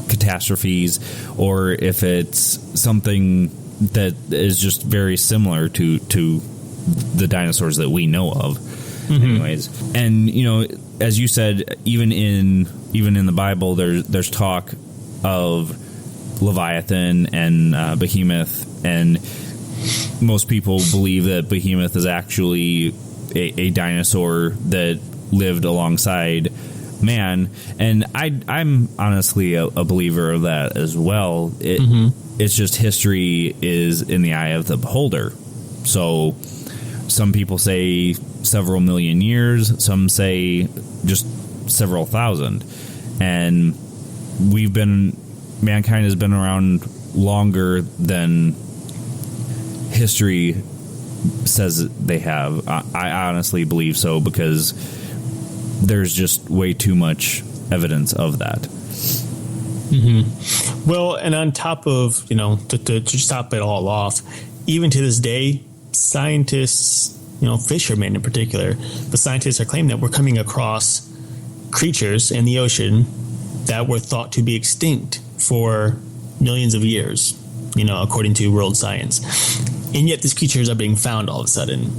catastrophes, or if it's something that is just very similar to the dinosaurs that we know of. Anyways, and as you said, even in the Bible, there's talk of Leviathan and Behemoth, and most people believe that Behemoth is actually a dinosaur that lived alongside man, and I'm honestly a believer of that as well. It's just history is in the eye of the beholder. So some people say several million years, some say just several thousand, and mankind has been around longer than history says they have. I honestly believe so, because there's just way too much evidence of that. Well, and on top of, to top it all off, even to this day, scientists, fishermen in particular, but scientists are claiming that we're coming across creatures in the ocean that were thought to be extinct for millions of years, according to world science. And yet these creatures are being found all of a sudden.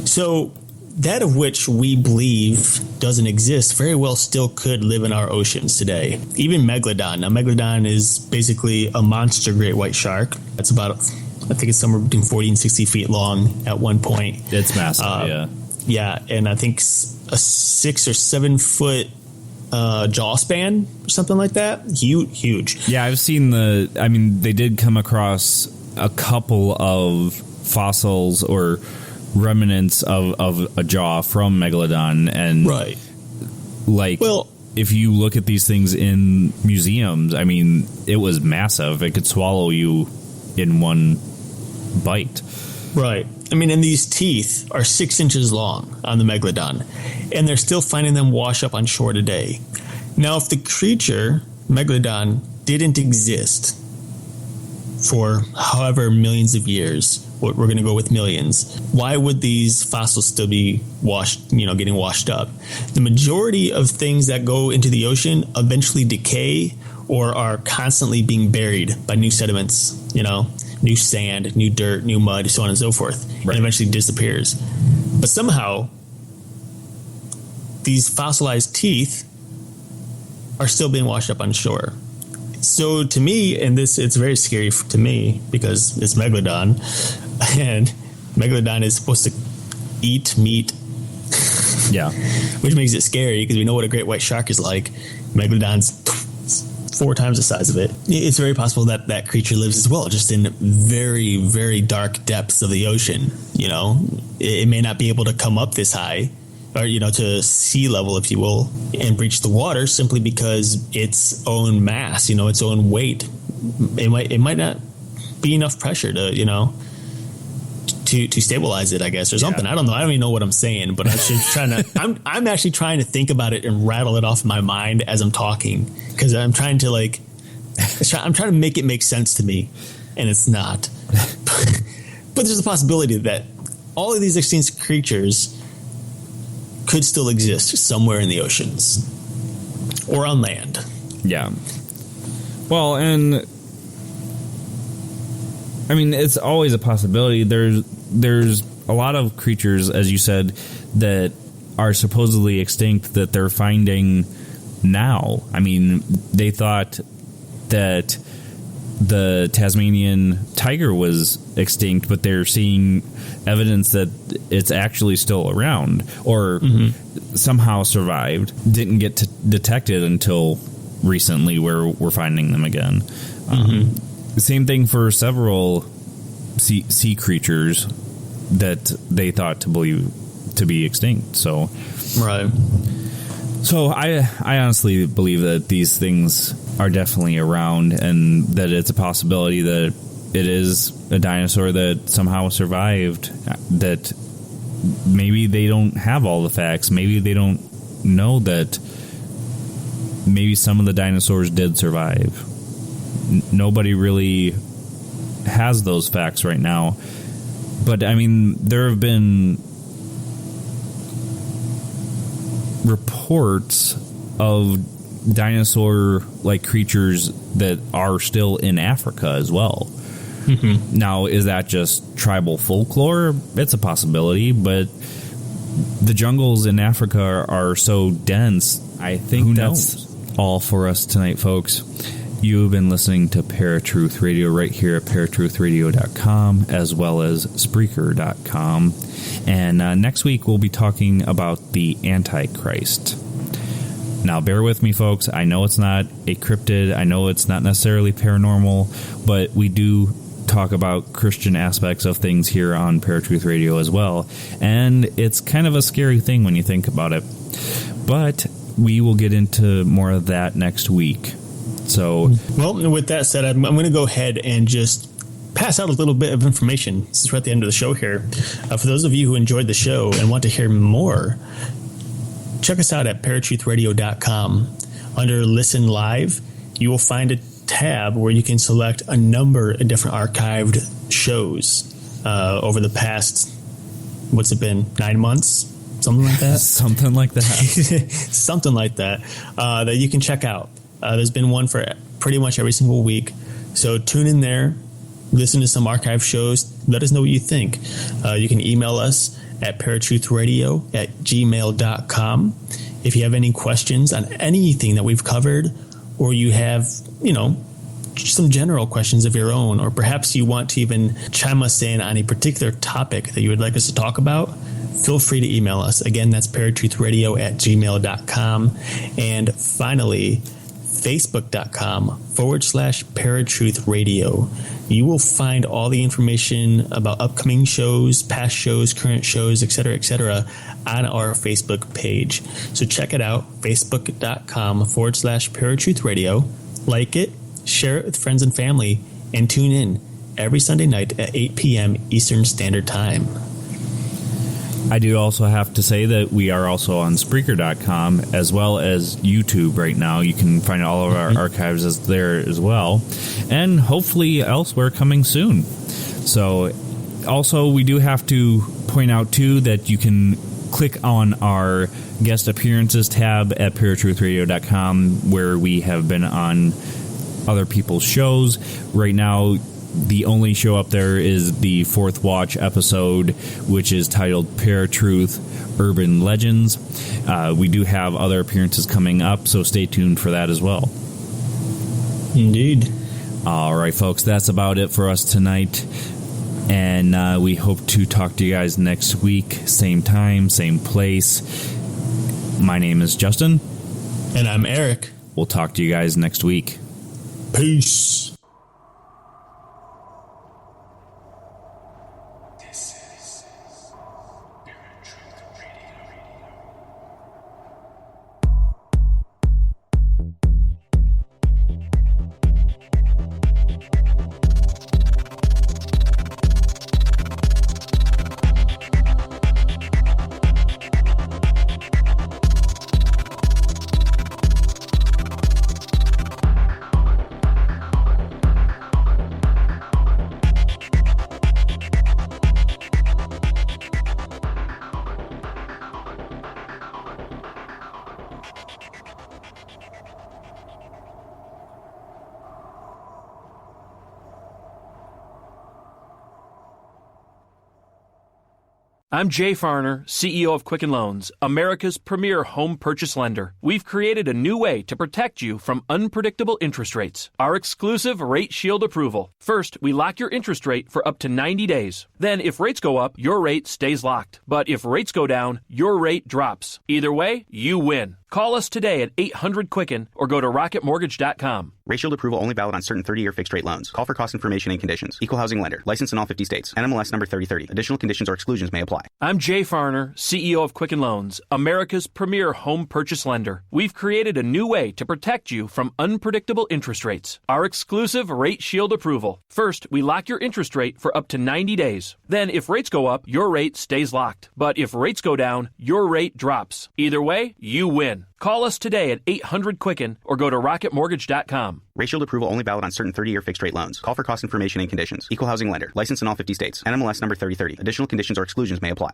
So that of which we believe doesn't exist very well still could live in our oceans today. Even Megalodon. Now, Megalodon is basically a monster great white shark. It's about, I think it's somewhere between 40 and 60 feet long at one point. It's massive, yeah. Yeah, and I think a 6 or 7 foot jaw span or something like that. Huge. Yeah, I've seen they did come across a couple of fossils or remnants of a jaw from Megalodon, and if you look at these things in museums, it was massive. It could swallow you in one bite. Right. And these teeth are 6 inches long on the Megalodon, and they're still finding them wash up on shore today. Now, if the creature, Megalodon, didn't exist for however millions of years, we're going to go with millions, why would these fossils still be getting washed up? The majority of things that go into the ocean eventually decay or are constantly being buried by new sediments, new sand, new dirt, new mud, so on and so forth, and eventually disappears. But somehow, these fossilized teeth are still being washed up on shore. So to me, and it's very scary to me because it's Megalodon, and Megalodon is supposed to eat meat. Yeah. Which makes it scary because we know what a great white shark is like. Megalodon's 4 times the size of it. It's very possible that creature lives as well, just in very, very dark depths of the ocean. It may not be able to come up this high, or to sea level, if you will, and breach the water simply because its own mass, its own weight, it might not be enough pressure to to stabilize it, I guess, or something. I don't know. I don't even know what I'm saying, but I'm actually trying to think about it and rattle it off in my mind as I'm talking, because I'm trying to I'm trying to make it make sense to me, and it's not. But there's a possibility that all of these extinct creatures could still exist somewhere in the oceans or on land. Yeah. Well, and it's always a possibility. There's a lot of creatures, as you said, that are supposedly extinct that they're finding now. They thought that the Tasmanian tiger was extinct, but they're seeing evidence that it's actually still around, or somehow survived, didn't get detected until recently, where we're finding them again. Same thing for several sea creatures that they thought to be extinct. So I honestly believe that these things are definitely around, and that it's a possibility that it is a dinosaur that somehow survived, that maybe they don't have all the facts. Maybe they don't know that maybe some of the dinosaurs did survive. Nobody really has those facts right now, But, I mean, there have been reports of dinosaur-like creatures that are still in Africa as well. Mm-hmm. Now, is that just tribal folklore? It's a possibility, but the jungles in Africa are so dense. I think that's all for us tonight, folks. You've been listening to Paratruth Radio right here at paratruthradio.com as well as Spreaker.com. And next week we'll be talking about the Antichrist. Now, bear with me, folks. I know it's not a cryptid. I know it's not necessarily paranormal, but we do talk about Christian aspects of things here on Paratruth Radio as well. And it's kind of a scary thing when you think about it. But we will get into more of that next week. So, well, with that said, I'm going to go ahead and just pass out a little bit of information since we're at the end of the show here. For those of you who enjoyed the show and want to hear more, check us out at paratruthradio.com. Under Listen Live, you will find a tab where you can select a number of different archived shows over the past, what's it been, 9 months? Something like that? Something like that. Something like that, that you can check out. There's been one for pretty much every single week. So tune in there, listen to some archive shows, let us know what you think. You can email us at paratruthradio@gmail.com. If you have any questions on anything that we've covered, or you have, some general questions of your own, or perhaps you want to even chime us in on a particular topic that you would like us to talk about, feel free to email us. Again, that's paratruthradio@gmail.com. And finally, facebook.com/paratruthradio. You will find all the information about upcoming shows, past shows, current shows, etc., on our Facebook page. So check it out, facebook.com/paratruthradio. Like it, share it with friends and family, and tune in every Sunday night at 8 p.m. Eastern Standard Time. I do also have to say that we are also on Spreaker.com as well as YouTube right now. You can find all of our archives there as well. And hopefully elsewhere coming soon. So also we do have to point out too that you can click on our guest appearances tab at paratruthradio.com where we have been on other people's shows. Right now, the only show up there is the Fourth Watch episode, which is titled Paratruth Urban Legends. We do have other appearances coming up, so stay tuned for that as well. Indeed. All right, folks, that's about it for us tonight. And we hope to talk to you guys next week. Same time, same place. My name is Justin. And I'm Eric. We'll talk to you guys next week. Peace. I'm Jay Farner, CEO of Quicken Loans, America's premier home purchase lender. We've created a new way to protect you from unpredictable interest rates. Our exclusive Rate Shield approval. First, we lock your interest rate for up to 90 days. Then, if rates go up, your rate stays locked. But if rates go down, your rate drops. Either way, you win. Call us today at 800-QUICKEN or go to rocketmortgage.com. Rate Shield approval only valid on certain 30-year fixed-rate loans. Call for cost information and conditions. Equal housing lender. Licensed in all 50 states. NMLS number 3030. Additional conditions or exclusions may apply. I'm Jay Farner, CEO of Quicken Loans, America's premier home purchase lender. We've created a new way to protect you from unpredictable interest rates. Our exclusive Rate Shield approval. First, we lock your interest rate for up to 90 days. Then, if rates go up, your rate stays locked. But if rates go down, your rate drops. Either way, you win. Quicken. Call us today at 800-QUICKEN or go to rocketmortgage.com. Rate Shield approval only valid on certain 30-year fixed-rate loans. Call for cost information and conditions. Equal housing lender. License in all 50 states. NMLS number 3030. Additional conditions or exclusions may apply.